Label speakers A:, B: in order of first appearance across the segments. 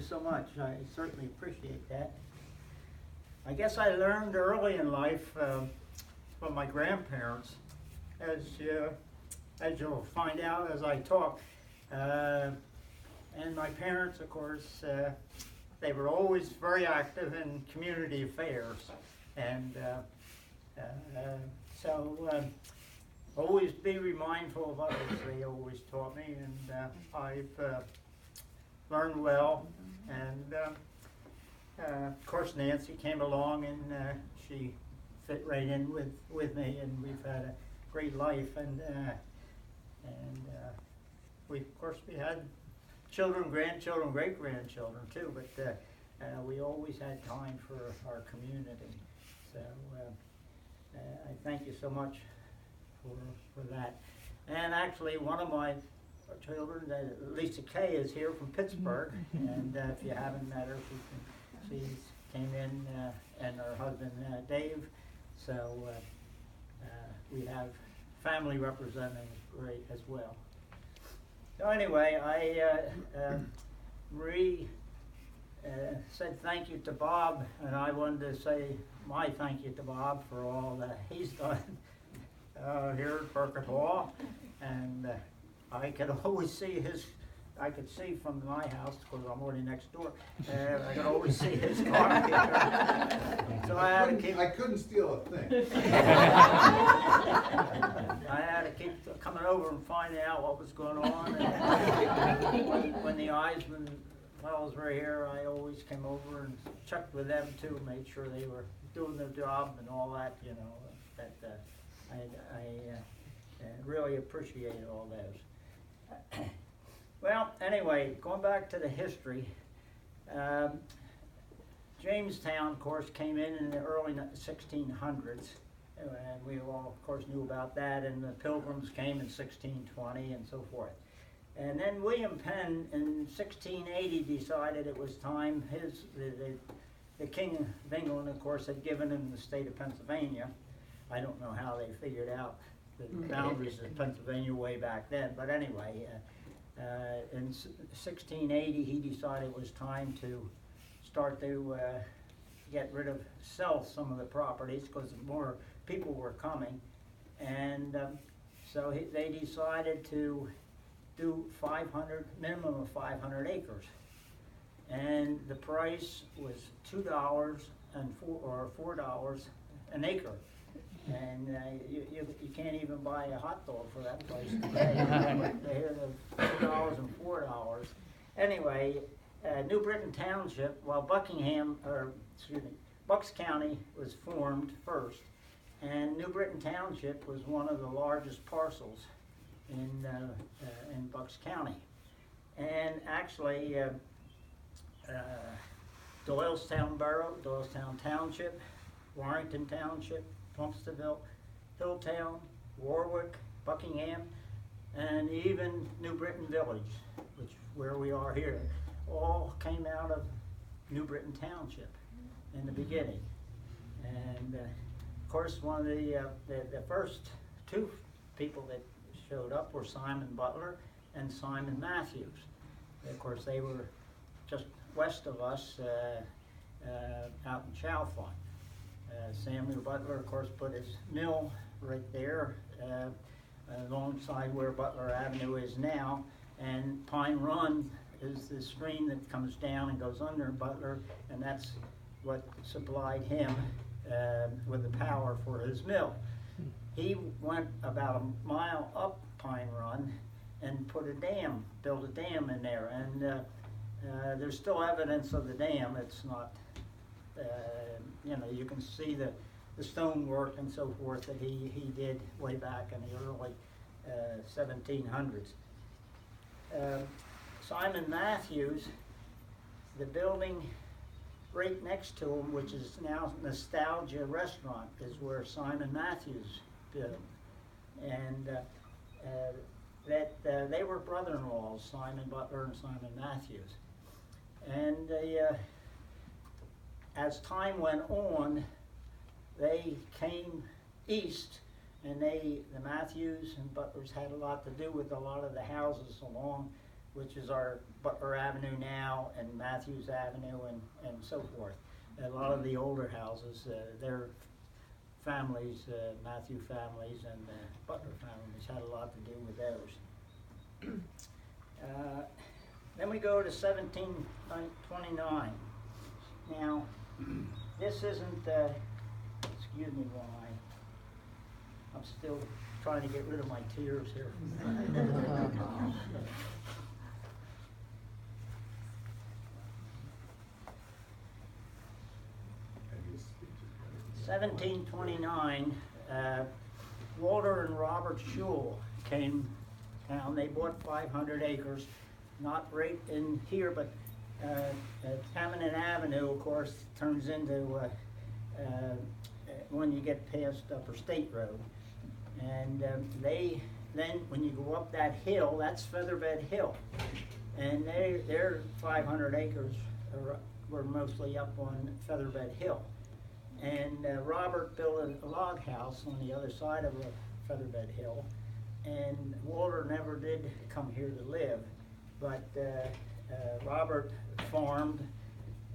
A: so much. I certainly appreciate that. I guess I learned early in life from my grandparents, as you'll find out as I talk. And my parents, of course, they were always very active in community affairs. And so always be mindful of others, they always taught me. And I've learned well. And of course, Nancy came along and she fit right in with me, and we've had a great life. And we, of course, we had children, grandchildren, great-grandchildren too, but we always had time for our community. So I thank you so much for that. And actually, one of my children, Lisa Kay, is here from Pittsburgh, and if you haven't met her, she came in, and her husband Dave. So we have family representatives great as well. So anyway, Marie said thank you to Bob, and I wanted to say my thank you to Bob for all that he's done here at Burkart Hall. And I could always see I could see from my house, because I'm already next door, I could always see his car. So I
B: couldn't steal a thing.
A: I had to keep coming over and finding out what was going on. And when the Eisman fellows were here, I always came over and checked with them too, made sure they were doing their job and all that, you know. That I really appreciate all those. Well, anyway, going back to the history, Jamestown, of course, came in the early 1600s, and we all, of course, knew about that, and the Pilgrims came in 1620 and so forth. And then William Penn in 1680 decided it was time. The King of England, of course, had given him the state of Pennsylvania. I don't know how they figured out the boundaries of Pennsylvania way back then, but anyway, in 1680 he decided it was time to start to sell some of the properties, because more people were coming, and so they decided to do minimum of 500 acres, and the price was $2 or $4 an acre. And you can't even buy a hot dog for that place today. They hear the $2 and $4. Anyway, New Britain Township, well, Bucks County was formed first, and New Britain Township was one of the largest parcels in Bucks County. And actually, Doylestown Borough, Doylestown Township, Warrington Township, Plumsteadville, Hilltown, Warwick, Buckingham, and even New Britain Village, which where we are here, all came out of New Britain Township in the beginning. And of course, one of the first two people that showed up were Simon Butler and Simon Matthews. Of course, they were just west of us, out in Chalfont. Samuel Butler, of course, put his mill right there alongside where Butler Avenue is now, and Pine Run is the stream that comes down and goes under Butler, and that's what supplied him with the power for his mill. He went about a mile up Pine Run and built a dam in there, and there's still evidence of the dam. It's not you can see the stonework and so forth that he did way back in the early 1700s. Simon Matthews, the building right next to him, which is now Nostalgia Restaurant, is where Simon Matthews built. And they were brother-in-laws, Simon Butler and Simon Matthews. And as time went on, they came east, and the Matthews and Butlers had a lot to do with a lot of the houses along which is our Butler Avenue now, and Matthews Avenue, and so forth. A lot of the older houses, their families, Matthew families and Butler families, had a lot to do with those. Then we go to 1729. Now, this isn't, excuse me while I'm still trying to get rid of my tears here. 1729, Walter and Robert Schule came down. They bought 500 acres, not right in here, but Continental Avenue, of course, turns into when you get past Upper State Road. And then when you go up that hill, that's Featherbed Hill. And their 500 acres were mostly up on Featherbed Hill. And Robert built a log house on the other side of Featherbed Hill. And Walter never did come here to live, but Robert farmed.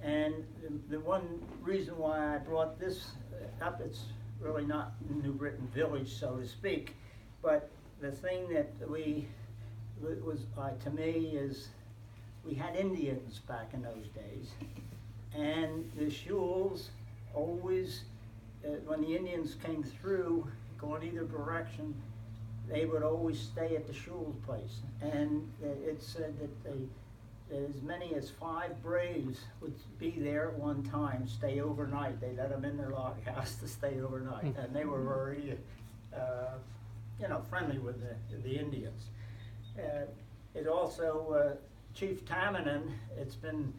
A: And the one reason why I brought this up, it's really not New Britain Village, so to speak, but the thing that was to me is we had Indians back in those days, and the Shules always, when the Indians came through, going either direction, they would always stay at the Shules' place. And it said that as many as 5 braves would be there at one time, stay overnight. They let them in their log house to stay overnight, and they were very, friendly with the Indians. It also, Chief Tamanin, it's been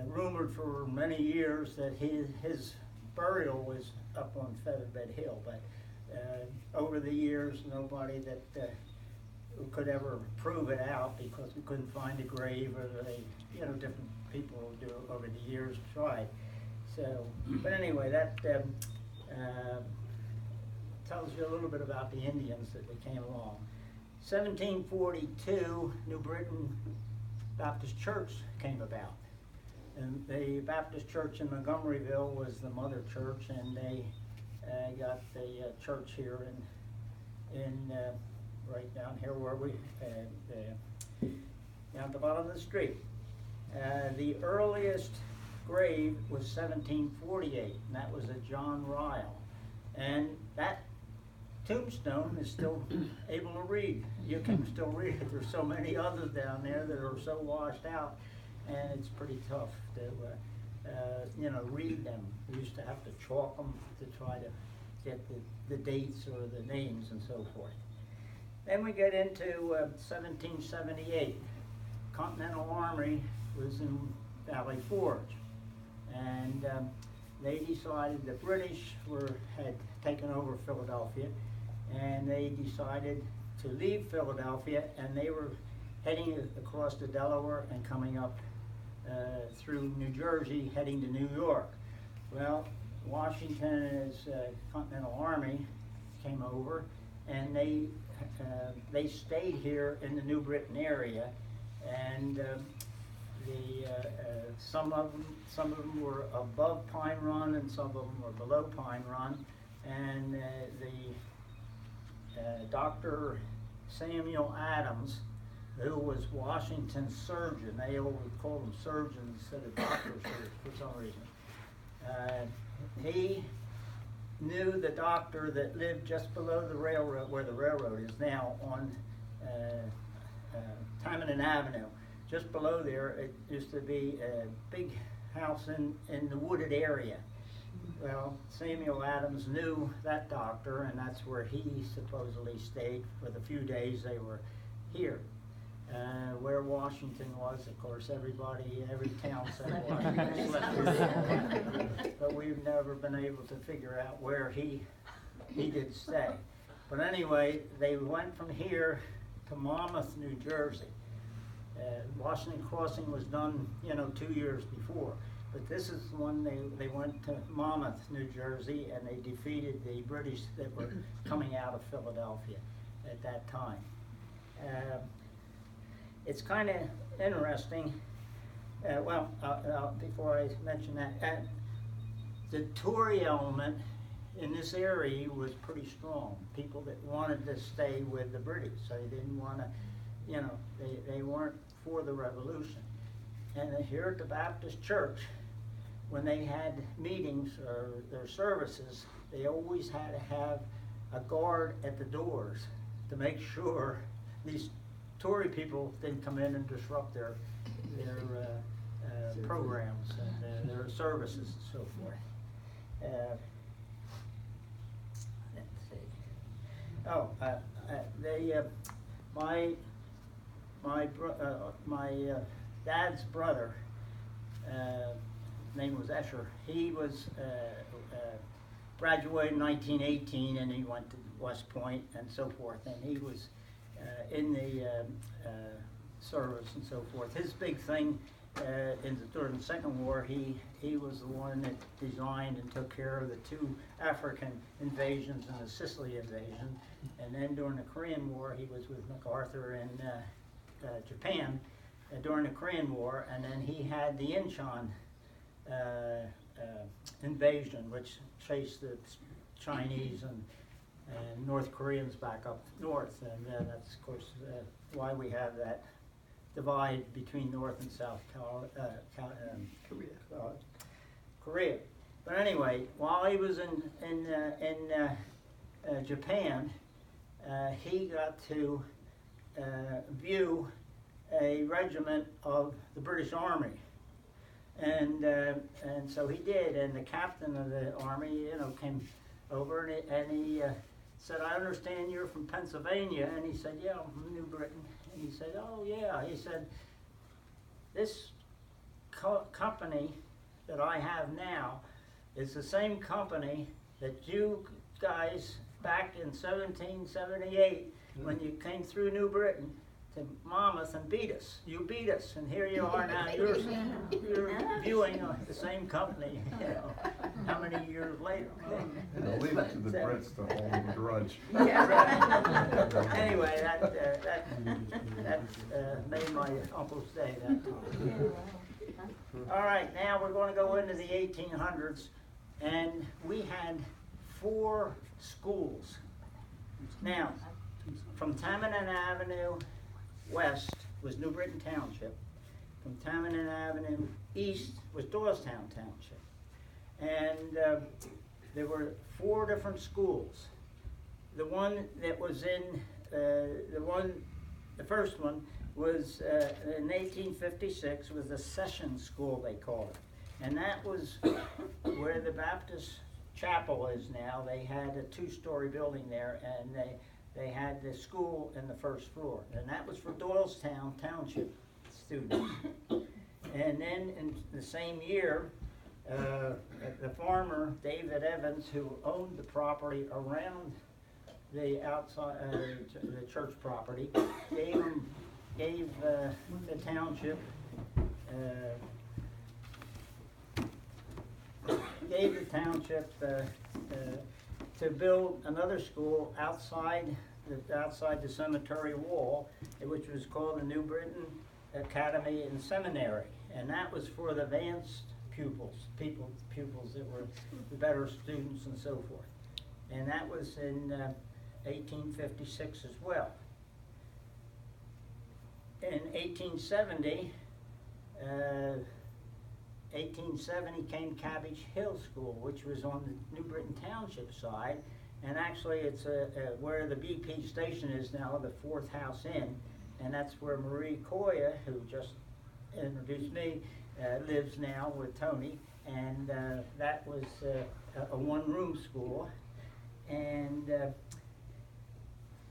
A: rumored for many years that his burial was up on Featherbed Hill, but over the years, nobody that could ever prove it out, because we couldn't find a grave, or different people over the years tried. So, but anyway, that tells you a little bit about the Indians that they came along. 1742, New Britain Baptist Church came about. And the Baptist Church in Montgomeryville was the mother church, and they got the church here in right down here where we, down at the bottom of the street. The earliest grave was 1748, and that was a John Ryle. And that tombstone is still able to read. You can still read it. There's so many others down there that are so washed out, and it's pretty tough to read them. We used to have to chalk them to try to get the dates or the names and so forth. Then we get into 1778. Continental Army was in Valley Forge, and they decided the British had taken over Philadelphia, and they decided to leave Philadelphia, and they were heading across to Delaware and coming up through New Jersey, heading to New York. Well, Washington and his Continental Army came over, and they stayed here in the New Britain area, and some of them were above Pine Run, and some of them were below Pine Run, and Dr. Samuel Adams, who was Washington's surgeon. They always called him surgeons instead of doctors for some reason. He knew the doctor that lived just below the railroad, where the railroad is now, on Continental Avenue. Just below there, it used to be a big house in the wooded area. Well, Samuel Adams knew that doctor, and that's where he supposedly stayed for the few days they were here. Where Washington was, of course, every town said Washington slept here. But we've never been able to figure out where he did stay. But anyway, they went from here to Monmouth, New Jersey. Washington Crossing was done, 2 years before. But this is when they went to Monmouth, New Jersey, and they defeated the British that were coming out of Philadelphia at that time. it's kind of interesting. Before I mention that, the Tory element in this area was pretty strong. People that wanted to stay with the British, so they didn't want to, they weren't for the revolution. And here at the Baptist Church, when they had meetings or their services, they always had to have a guard at the doors to make sure these Tory people didn't come in and disrupt their programs and their services and so forth. Let's see. My dad's brother, his name was Escher. He was graduated in 1918, and he went to West Point and so forth. And he was in the service and so forth. His big thing during the Second War, he was the one that designed and took care of the two African invasions and the Sicily invasion. And then during the Korean War, he was with MacArthur in Japan during the Korean War, and then he had the Incheon invasion, which chased the Chinese and North Koreans back up north, and that's of course why we have that divide between North and South Korea. But anyway, while he was in Japan, he got to view a regiment of the British Army, and so he did. And the captain of the army, came over and he said, "I understand you're from Pennsylvania," and he said, "Yeah, I'm from New Britain." And he said, "Oh yeah," he said, "this company that I have now is the same company that you guys back in 1778 when you came through New Britain to Monmouth and beat us. You beat us, and here you are now. You're viewing the same company. How many years later?"
B: They'll leave it to the Brits to hold a grudge.
A: Yeah, right. Anyway, that made my uncle's day that time. All right, now we're going to go into the 1800s, and we had 4 schools. Now, from Tamanon Avenue west was New Britain Township. From Tamanon Avenue east was Doylestown Township. And there were 4 different schools. The one that was the first one was in 1856 was the Session School, they called it. And that was where the Baptist Chapel is now. They had a 2-story building there, and they had the school in the first floor. And that was for Doylestown Township students. And then in the same year, the farmer, David Evans, who owned the property around the outside, the church property, gave the township to build another school outside the cemetery wall, which was called the New Britain Academy and Seminary, and that was for the advanced pupils that were the better students and so forth. And that was in 1856 as well. In 1870 came Cabbage Hill School, which was on the New Britain Township side, and actually it's where the BP station is now, the 4th house in, and that's where Marie Coya, who just introduced me, lives now with Tony, and that was a 1-room school. And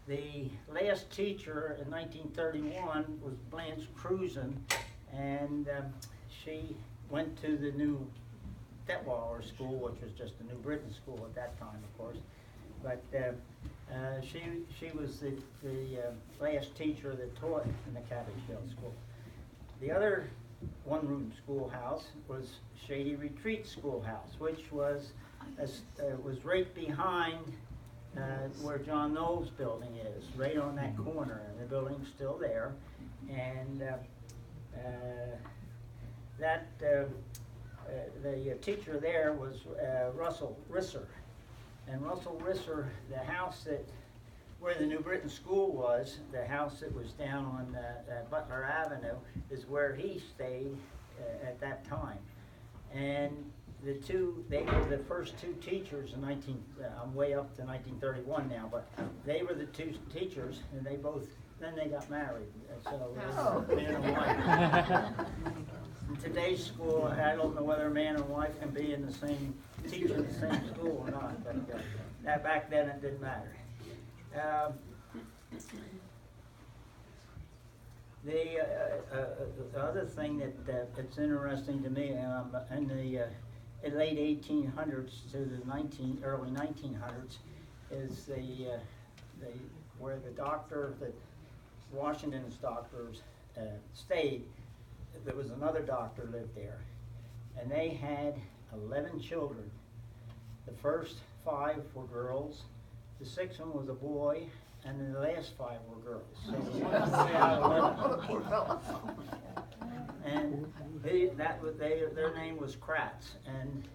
A: the last teacher in 1931 was Blanche Cruzen, and she went to the new Detweiler School, which was just the New Britain School at that time, of course. But she was the last teacher that taught in the Cabbage Hill School. The other 1-room schoolhouse was Shady Retreat Schoolhouse, which was right behind where John Knowles' building is, right on that corner, and the building's still there. And the teacher there was Russell Risser. And Russell Risser, the house where the New Britain School was, the house that was down on Butler Avenue, is where he stayed at that time. And they were the first two teachers in I'm way up to 1931 now, but they were the two teachers, and then they got married. So man and wife. In today's school, I don't know whether a man and wife can be in the same teacher in the same school or not, but back then it didn't matter. The other thing that's interesting to me, in the late 1800s to the early 1900s, is where Washington's doctors stayed. There was another doctor lived there, and they had 11 children. The first 5 were girls, the 6th one was a boy, and then the last 5 were girls. So one boy out of 11. And their name was Kratz, and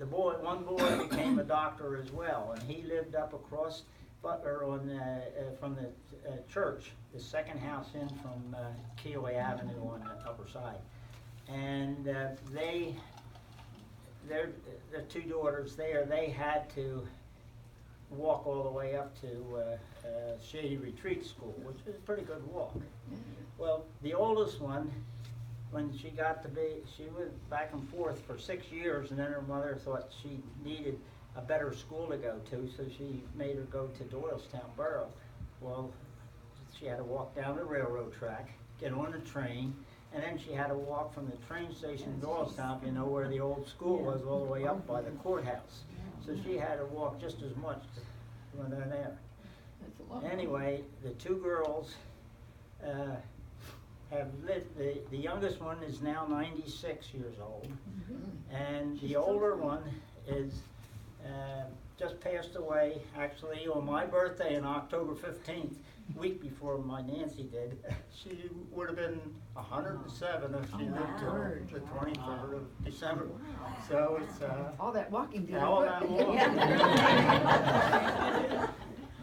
A: one boy became a doctor as well, and he lived up across Butler from the church, the second house in from Keeley Avenue on the upper side. And their 2 daughters there, they had to walk all the way up to Shady Retreat School, which was a pretty good walk. Well, the oldest one, when she went back and forth for 6 years, and then her mother thought she needed a better school to go to, so she made her go to Doylestown Borough. Well, she had to walk down the railroad track, get on the train, and then she had to walk from the train station to Doylestown, you know, where the old school was, all the way up by the courthouse. So she had to walk just as much when they're there. Anyway, the 2 girls have lived. The youngest one is now 96 years old, and the older one is just passed away, actually, on my birthday on October 15th, week before my Nancy did. She would have been 107 if she lived till the 23rd of December. So it's
C: all that walking did.
A: All that walking.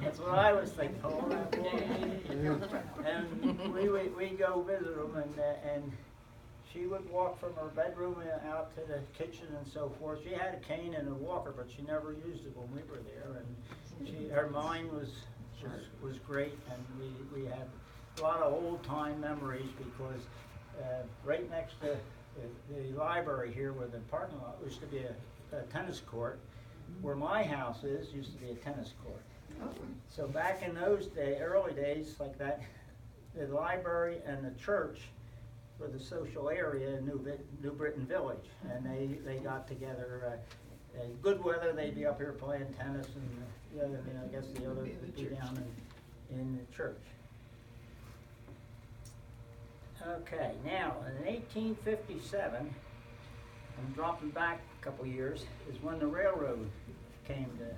A: That's what I was thinking. All that walking. And we go visit them, and she would walk from her bedroom out to the kitchen and so forth. She had a cane and a walker, but she never used it when we were there. And her mind was great, and we had a lot of old-time memories because right next to the library here, where the parking lot used to be a tennis court, where my house used to be a tennis court. So back in those early days like that, the library and the church for the social area in New Britain Village, and they got together. Good weather, they'd be up here playing tennis, and I guess the others would be down in the church. Okay, now in 1857, I'm dropping back a couple years, is when the railroad came to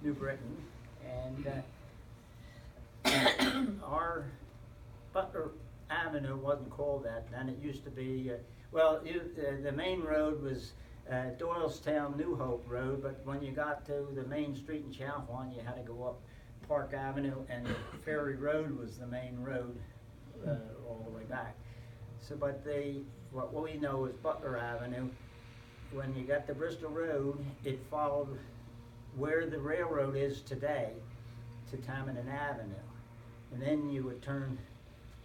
A: New Britain, and our Butler Avenue wasn't called that then. It used to be, the main road was Doylestown New Hope Road, but when you got to the main street in Chalfont, you had to go up Park Avenue, and Ferry Road was the main road all the way back. So, but what we know is Butler Avenue. When you got the Bristol Road, it followed where the railroad is today to Tamanin Avenue, and then you would turn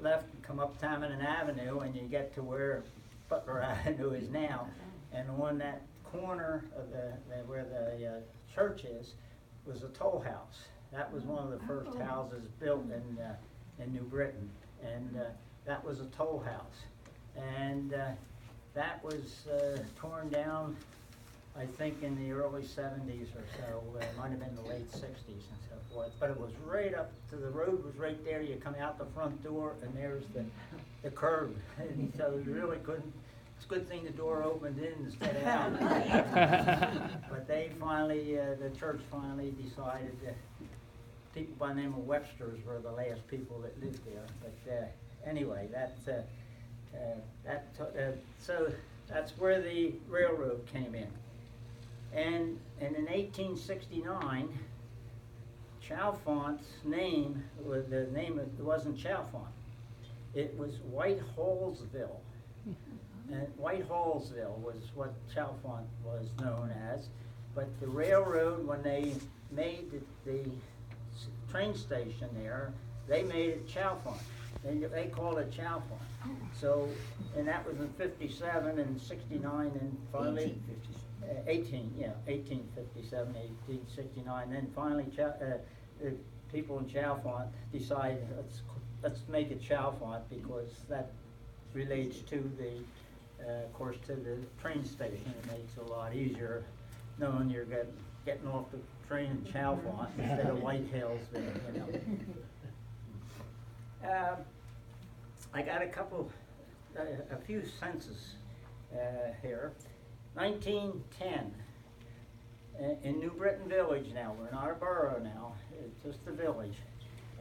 A: left and come up Tamanin Avenue, and you get to where Butler Avenue is now. And on that corner of where the church is was a toll house. That was one of the first houses built in New Britain, and that was a toll house. And that was torn down, I think, in the early 70s or so. It might have been the late 60s and so forth. But it was right up to the road was right there. You come out the front door, and there's the curb. And so you really couldn't. It's a good thing the door opened in instead of out. But they finally, the church finally decided people by the name of Websters were the last people that lived there. But anyway, so that's where the railroad came in. And in 1869, Chalfont's name, it wasn't Chalfont. It was Whitehallsville. And Whitehallsville was what Chalfont was known as. But the railroad, when they made the train station there, they made it Chalfont. They called it Chalfont. So, and that was in 57 and 69 and finally 1857, 1869. Then finally the people in Chalfont decided let's make it Chalfont because that relates to of course, to the train station. It makes it a lot easier knowing you're getting off the train in Chalfont instead of Whitehallsville, you know. I got a few census here. 1910, in New Britain Village now, we're not a borough now, it's just a village.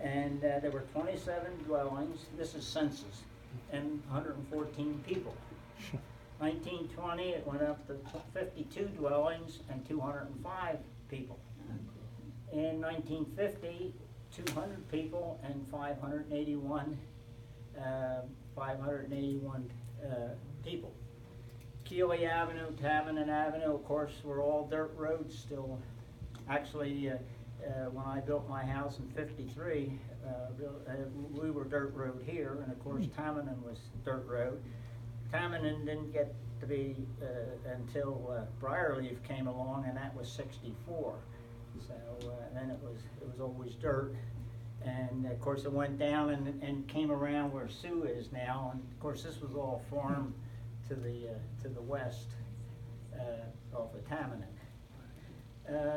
A: And there were 27 dwellings, this is census, and 114 people. 1920, it went up to 52 dwellings and 205 people. In 1950, 200 people and 581 people. Keeley Avenue, Tavennon Avenue, of course, were all dirt roads still. Actually, when I built my house in 53, we were dirt road here, and of course Tavennon was dirt road. Tavennon didn't get to be until Briarleaf came along, and that was 64. So then it was always dirt. And of course it went down and came around where Sue is now, and of course this was all farm to the west off of Tavennon.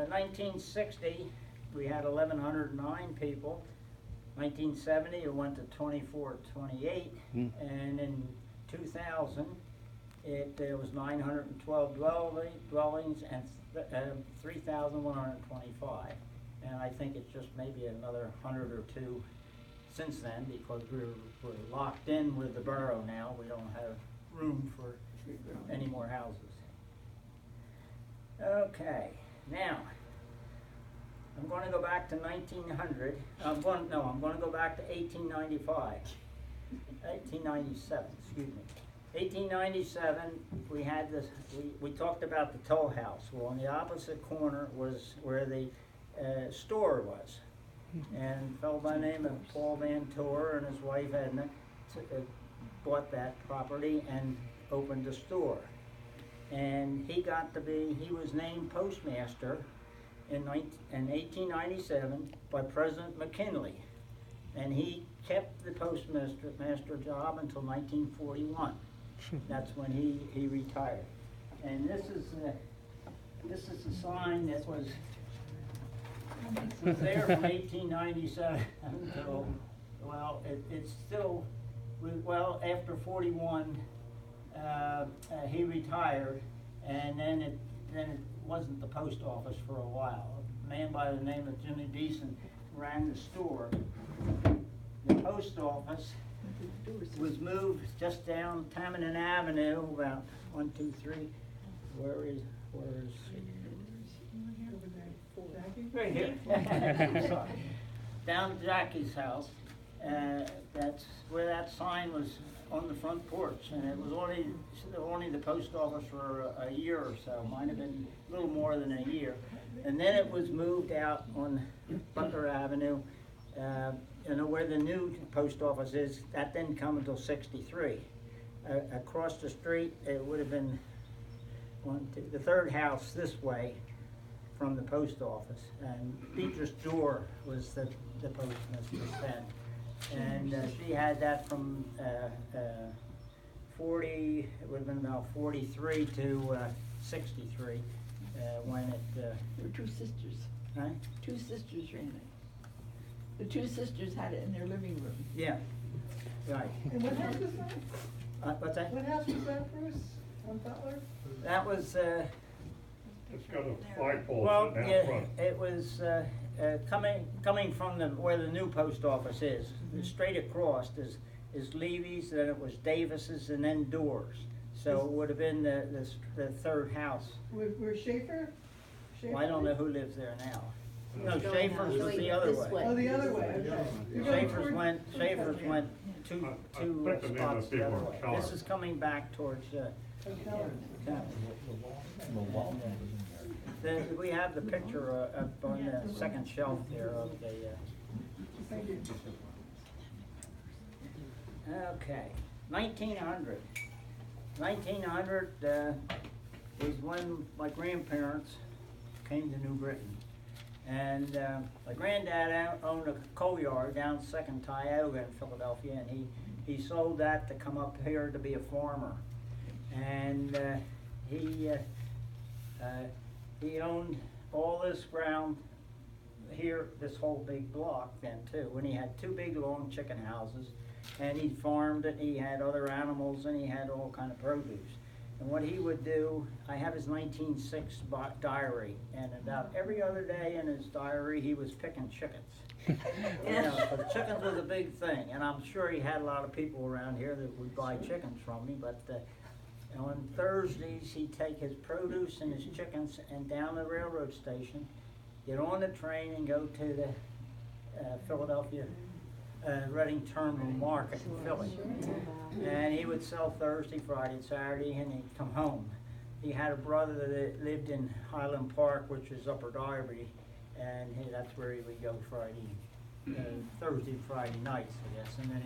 A: 1960 we had 1,109 people. 1970 it went to 2428, and in 2000 it was 912 dwellings and 3,125. And I think it's just maybe another 100 or two since then, because we're locked in with the borough now. We don't have room for any more houses. Okay, now I'm going to go back to 1900. I'm going to go back to 1895. 1897, excuse me. 1897, we had this. We talked about the toll house. Well, on the opposite corner was where the store was, and a fellow by the name of Paul Van Tor and his wife Edna bought that property and opened a store. And he was named postmaster in 1897 by President McKinley, and he kept the postmaster job until 1941. That's when he retired. And this is the sign that was there from 1897 until, well, it's still, after 41, he retired, and then it wasn't the post office for a while. A man by the name of Jimmy Beeson ran the store. The post office was moved just down Tavennon Avenue, about 1, 2, 3. Where is right here. Sorry. Down to Jackie's house. That's where that sign was on the front porch, and it was only the post office for a year or so. Might have been a little more than a year. And then it was moved out on Butler Avenue, where the new post office is. That didn't come until 63. Across the street, it would have been the third house this way from the post office, and Beatrice Dorr was the postmistress then, and she had that from 40. It would have been about 43 to 63 when it.
C: There were two sisters.
A: Huh?
C: Two sisters ran it. The two sisters had it in their living room.
A: Yeah. Right.
D: And what house was that?
A: What's that?
D: What house was that, Bruce? On Butler?
A: That was
D: It's got a flagpole
A: Well,
D: sitting out
A: yeah,
D: front.
A: it was coming from where the new post office is. Straight across is Levy's, then it was Davis's, and then Doors. So it would have been the third house.
E: Where Schaefer?
A: Well, I don't know who lives there now. No,
F: Going
A: Schaefer's
F: out
A: was the
F: this
A: other
F: way.
A: way.
E: Oh, the other way, okay. You're going toward-
A: Schaefer's went two
D: I think the name of
A: spots
D: the
A: the other
D: people
A: way.
D: are Keller.
A: This is coming back towards,
E: Keller.
A: we have the picture up on the second shelf there of the,
E: Thank you.
A: okay, 1900. 1900 is when my grandparents came to New Britain. And my granddad owned a coal yard down Second Tioga in Philadelphia, and he sold that to come up here to be a farmer. And he owned all this ground here, this whole big block then too, when he had two big long chicken houses, and he farmed it, he had other animals, and he had all kind of produce. And what he would do, I have his 1906 diary, and about every other day in his diary, he was picking chickens. You know, but chickens was a big thing, and I'm sure he had a lot of people around here that would buy chickens from me, but on Thursdays, he'd take his produce and his chickens and down the railroad station, get on the train and go to the Philadelphia Reading Terminal Market in Philly. And he would sell Thursday, Friday, and Saturday, and he'd come home. He had a brother that lived in Highland Park, which is Upper Darby, and that's where he would go Thursday, Friday nights, I guess. And then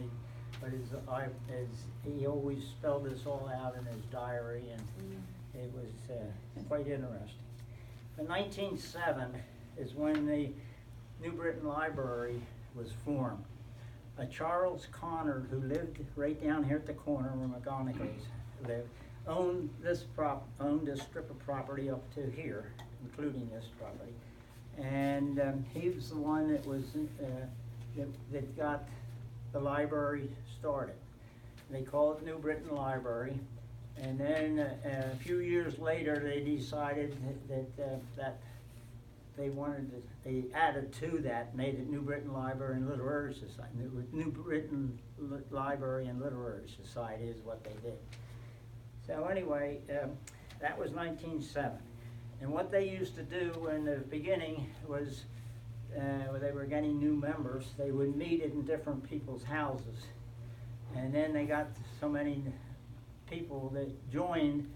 A: he always spelled this all out in his diary, and it was quite interesting. In 1907 is when the New Britain Library was formed. Charles Connor, who lived right down here at the corner where McGonigal's lived, owned this strip of property up to here, including this property. And he was the one that was that got the library started. They called it New Britain Library, and then a few years later they decided that they added to that, made it New Britain Library and Literary Society. New Britain Library and Literary Society is what they did. So anyway, that was 1907. And what they used to do in the beginning was, when they were getting new members, they would meet in different people's houses. And then they got so many people that joined,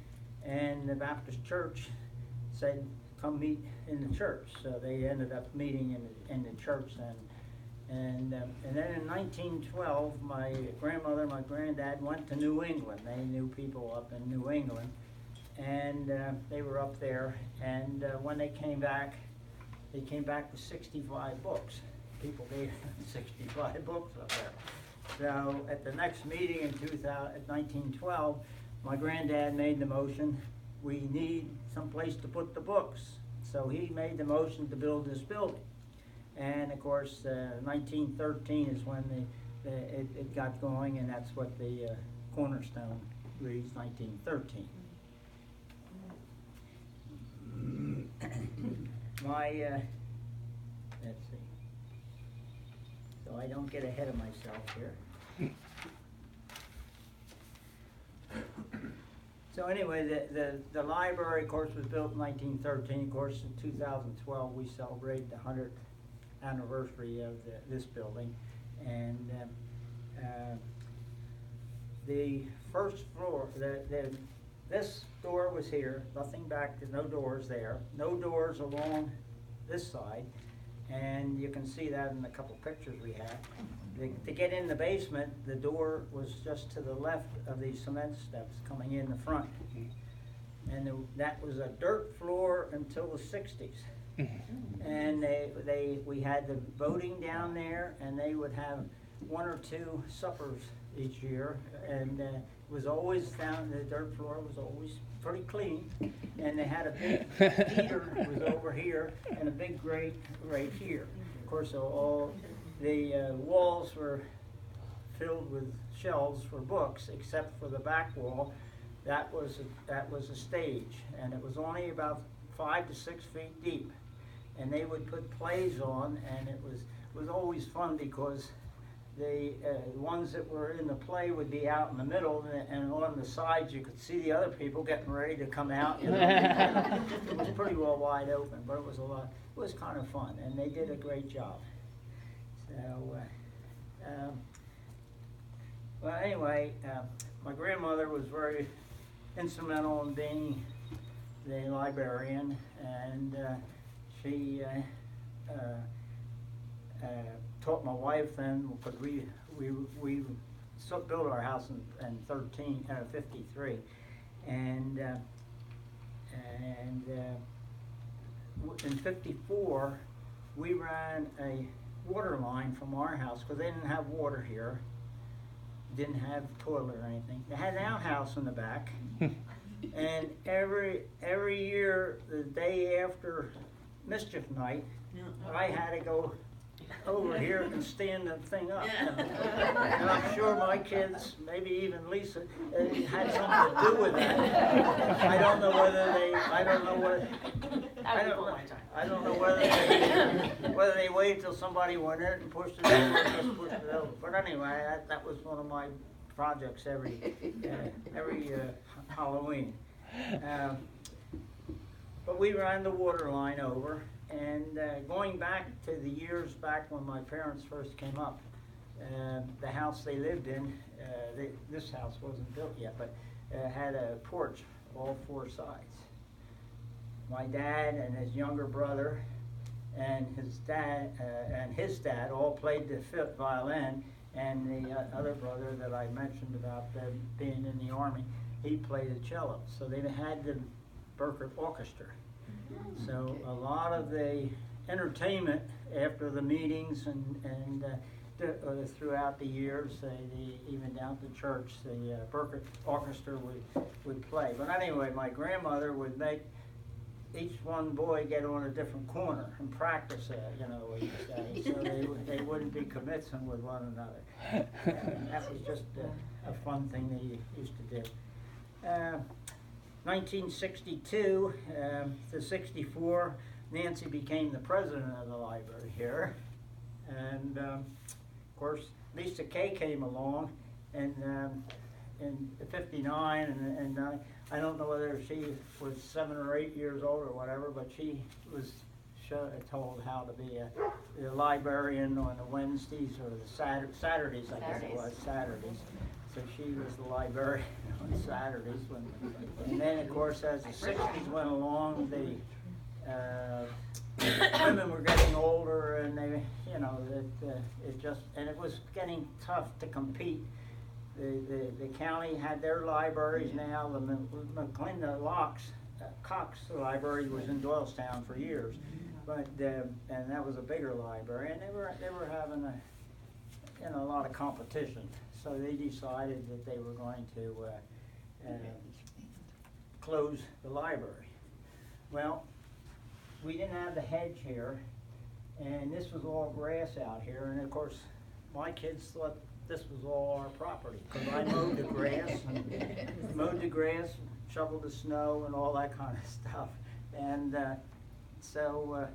A: and the Baptist church said, come meet in the church. So they ended up meeting in the church then. And then in 1912, my grandmother and my granddad went to New England. They knew people up in New England, and they were up there. And when they came back with 65 books. People gave them 65 books up there. So at the next meeting in 1912, my granddad made the motion, we need some place to put the books. So he made the motion to build this building. And of course, 1913 is when it got going, and that's what the cornerstone reads, 1913. Let's see. So I don't get ahead of myself here. So anyway, the library, of course, was built in 1913. Of course, in 2012, we celebrated the 100th anniversary of this building. And the first floor, this door was here, nothing back, there's no doors there, no doors along this side. And you can see that in a couple pictures we have. To get in the basement, the door was just to the left of these cement steps coming in the front. And that was a dirt floor until the 60s. And we had the boating down there, and they would have 1 or 2 suppers each year. And it was always down, the dirt floor was always pretty clean. And they had a big heater was over here, and a big grate right here. Of course, all the walls were filled with shelves for books, except for the back wall. That was a stage, and it was only about 5 to 6 feet deep. And they would put plays on, and it was always fun because the ones that were in the play would be out in the middle, and on the sides you could see the other people getting ready to come out. You know? It was pretty well wide open, but it was it was kind of fun, and they did a great job. So, well, anyway, my grandmother was very instrumental in being the librarian, and she taught my wife then, because we built our house in 53, and in 54 we ran a water line from our house, because they didn't have water here, didn't have toilet or anything. They had an outhouse in the back, and every year, the day after Mischief Night, I had to go over here and stand the thing up. And I'm sure my kids, maybe even Lisa, had something to do with that. I don't know whether they waited till somebody went in and pushed it over or just pushed it over. But anyway, that was one of my projects every Halloween. But we ran the water line over, and going back to the years back when my parents first came up, the house they lived in, this house wasn't built yet, but had a porch all 4 sides. My dad and his younger brother and his dad all played the violin, and the other brother that I mentioned about being in the Army, he played the cello. So they had the Burkart Orchestra. So a lot of the entertainment after the meetings and throughout the years, even down to church, the Burkart Orchestra would play. But anyway, my grandmother would make each one boy get on a different corner and practice it, you know, what you say, so they wouldn't be convincing with one another. And that was just a fun thing they used to do. 1962 to 64, Nancy became the president of the library here, and of course Lisa Kay came along in 59, and I don't know whether she was 7 or 8 years old or whatever, but she was told how to be a librarian on the Wednesdays or the Saturdays, I guess it was, Saturdays. So she was the librarian on Saturdays. And then, of course, as the 60s went along, the women were getting older, and they, you know, it was getting tough to compete. The county had their libraries now. The Cox Library was in Doylestown for years, but and that was a bigger library, and they were having a lot of competition. So they decided that they were going to close the library. Well, we didn't have the hedge here, and this was all grass out here, and of course my kids thought this was all our property, because I mowed the grass, shoveled the snow and all that kind of stuff. And so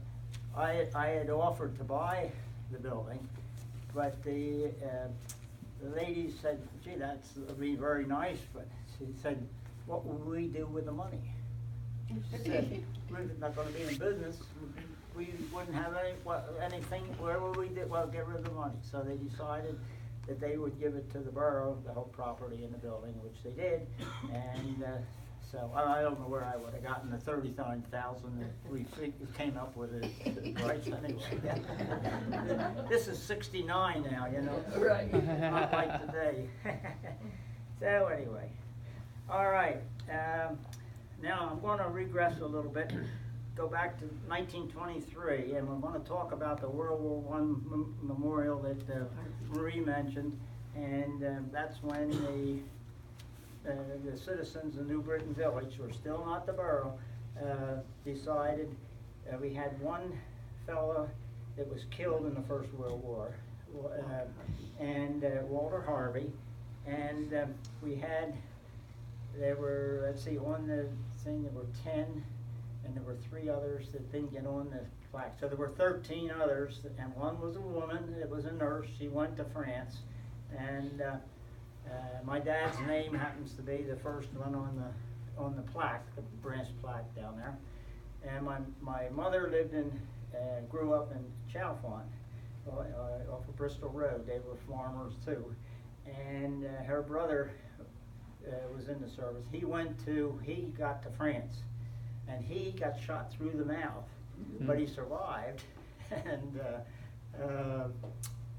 A: I had offered to buy the building, but the lady said, gee, that'd be very nice, but she said, what will we do with the money? She said, we're not going to be in business. We wouldn't have anything. Where would we do? Well, get rid of the money. So they decided that they would give it to the borough, the whole property in the building, which they did. And so I don't know where I would have gotten the $39,000 that we came up with it. Right? Anyway, this is 69 now, you know.
C: Right.
A: Not like today. So anyway, all right. Now I'm going to regress a little bit. Go back to 1923, and we're going to talk about the World War I memorial that Marie mentioned, and that's when the citizens of New Britain Village, who are still not the borough, decided we had one fellow that was killed in the First World War, and Walter Harvey, and there were, let's see, on the thing there were 10. and there were 3 others that didn't get on the plaque. So there were 13 others, and one was a woman, it was a nurse, she went to France, and my dad's name happens to be the first one on the plaque, the brass plaque down there. And my mother lived in, grew up in Chalfont, off of Bristol Road. They were farmers too. And her brother was in the service. He got to France, and he got shot through the mouth, but he survived. And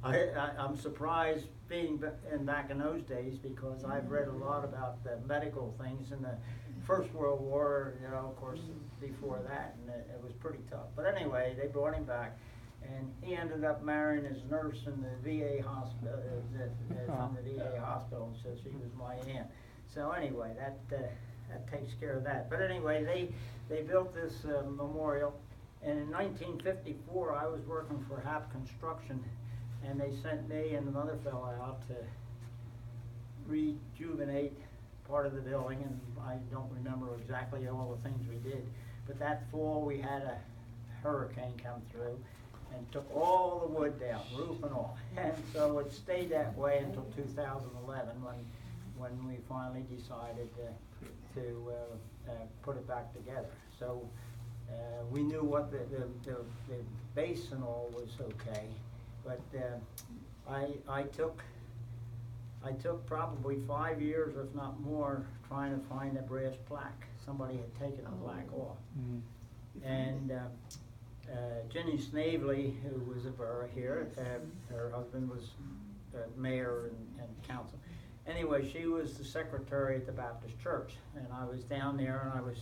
A: I'm surprised being back in those days, because I've read a lot about the medical things in the First World War, you know, of course, before that, and it was pretty tough. But anyway, they brought him back, and he ended up marrying his nurse in the VA hospital, from the VA hospital, so she was my aunt. So anyway, that takes care of that. But anyway, they built this memorial, and in 1954, I was working for HAP Construction, and they sent me and another fellow out to rejuvenate part of the building, and I don't remember exactly all the things we did. But that fall we had a hurricane come through and took all the wood down, roof and all. And so it stayed that way until 2011 when we finally decided to put it back together. So we knew what the base and all was okay, but I took probably 5 years, if not more, trying to find a brass plaque. Somebody had taken the plaque off. And Jenny Snavely, who was a borough here, her husband was mayor and council. Anyway, she was the secretary at the Baptist church, and I was down there, and I was,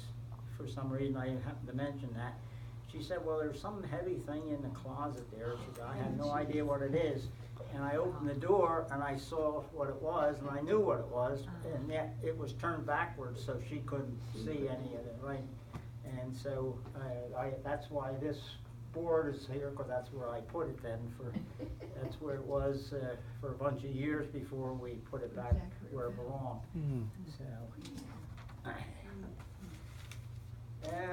A: for some reason, I happened to mention that. She said, well, there's some heavy thing in the closet there. She said, I have no idea what it is. And I opened the door, and I saw what it was, and I knew what it was, and yet it was turned backwards, so she couldn't see any of it, right? And so that's why this board is here, because that's where I put it then. That's where it was for a bunch of years before we put it back where it belonged. So,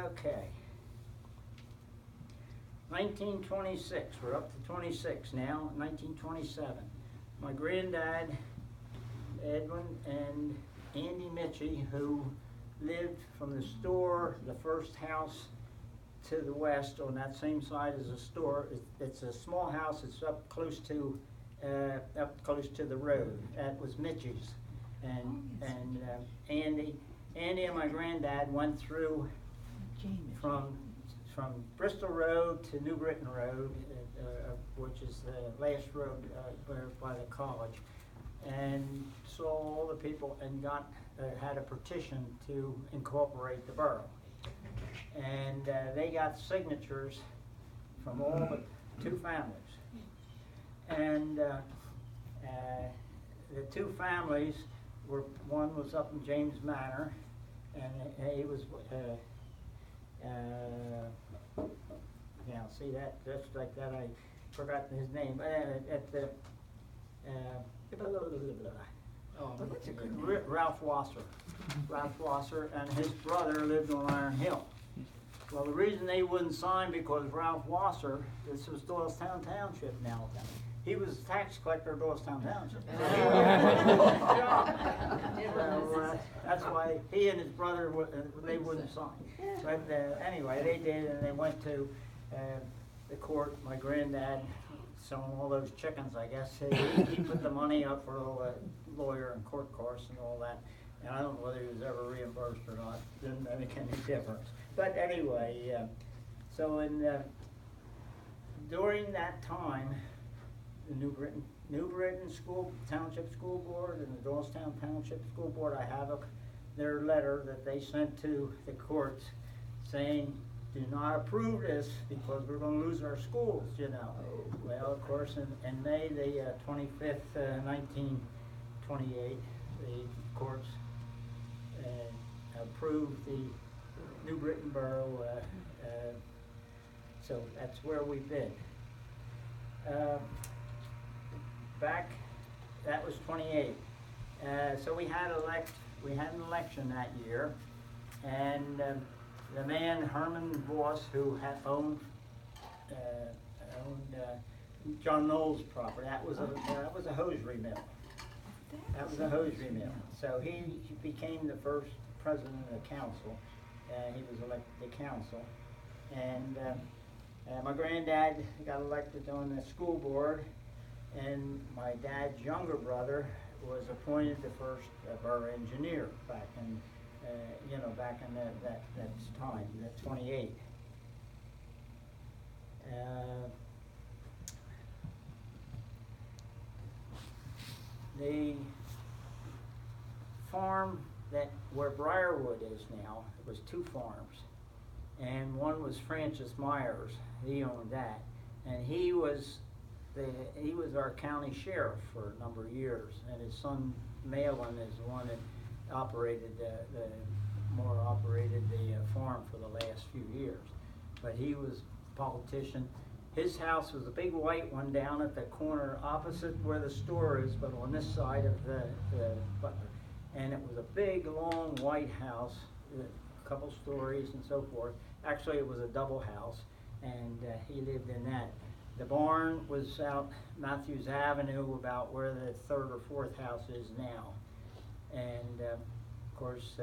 A: okay. 1926, we're up to 26 now, 1927. My granddad, Edwin, and Andy Mitchie, who lived from the store, the first house to the west on that same side as the store. It's a small house, it's up close to the road. That was Mitchie's. And Andy and my granddad went through from Bristol Road to New Britain Road, which is the last road by the college, and saw all the people and had a petition to incorporate the borough. And they got signatures from all but 2 families. And the 2 families were, one was up in James Manor, and he was yeah, see that, just like that, I forgot his name, at the, Ralph Wasser. Ralph Wasser and his brother lived on Iron Hill. Well, the reason they wouldn't sign, because Ralph Wasser, this was Doylestown Township now, he was the tax collector of Doylestown Township. So, that's why he and his brother, they wouldn't sign. But anyway, they did, and they went to the court. My granddad, selling all those chickens, I guess, he put the money up for all the lawyer and court costs and all that. And I don't know whether he was ever reimbursed or not. Didn't make any difference. But anyway, so during that time, the New Britain Township School Board and the Doylestown Township School Board, I have their letter that they sent to the courts saying, do not approve this because we're going to lose our schools, you know. Well, of course, in May the 25th, 1928, the courts approved the New Britain Borough, so that's where we've been. Back, that was 28. So we had an election that year, and the man Herman Voss, who had owned John Knowles' property. That was a hosiery mill. That was a hosiery mill. So he became the first president of the council. He was elected to council. And my granddad got elected on the school board, and my dad's younger brother was appointed the first borough engineer back in, back in that time, that 28. The farm where Briarwood is now, it was 2 farms, and one was Francis Myers. He owned that, and he was our county sheriff for a number of years, and his son Malin is the one that operated the farm for the last few years. But he was a politician. His house was a big white one down at the corner opposite where the store is, but on this side of the Butler. And it was a big, long white house, a couple stories and so forth. Actually, it was a double house, and he lived in that. The barn was out Matthews Avenue, about where the 3rd or 4th house is now. And of course,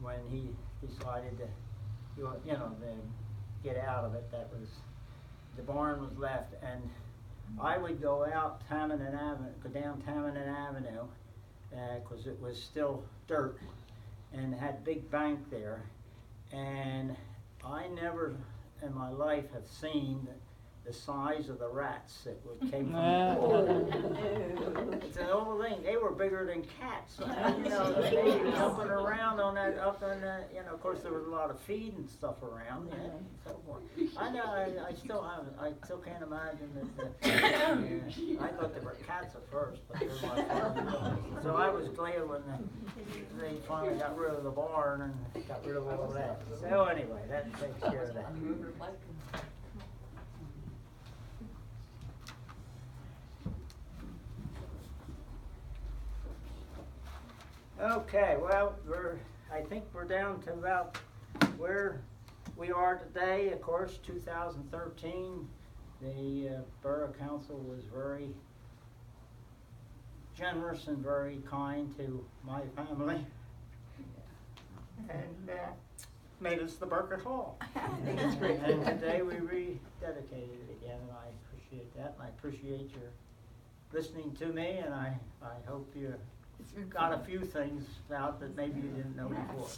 A: when he decided to, get out of it, the barn was left, and I would go out go down Tamanin Avenue, because it was still dirt, and had a big bank there, and I never in my life have seen the size of the rats that came from the pool. It's an old thing. They were bigger than cats. They were jumping around on that, up on that, of course there was a lot of feed and stuff around, and so forth. I know, I still can't imagine that, I thought they were cats at first, but they were my farm. So I was glad when they finally got rid of the barn and got rid of all that. So anyway, that takes care of that. Okay, well, I think we're down to about where we are today. Of course, 2013, the Borough Council was very generous and very kind to my family, and made us the Burkart Hall. And today we rededicated it again, and I appreciate that, and I appreciate your listening to me, and I hope you got a few things out that maybe you didn't know before.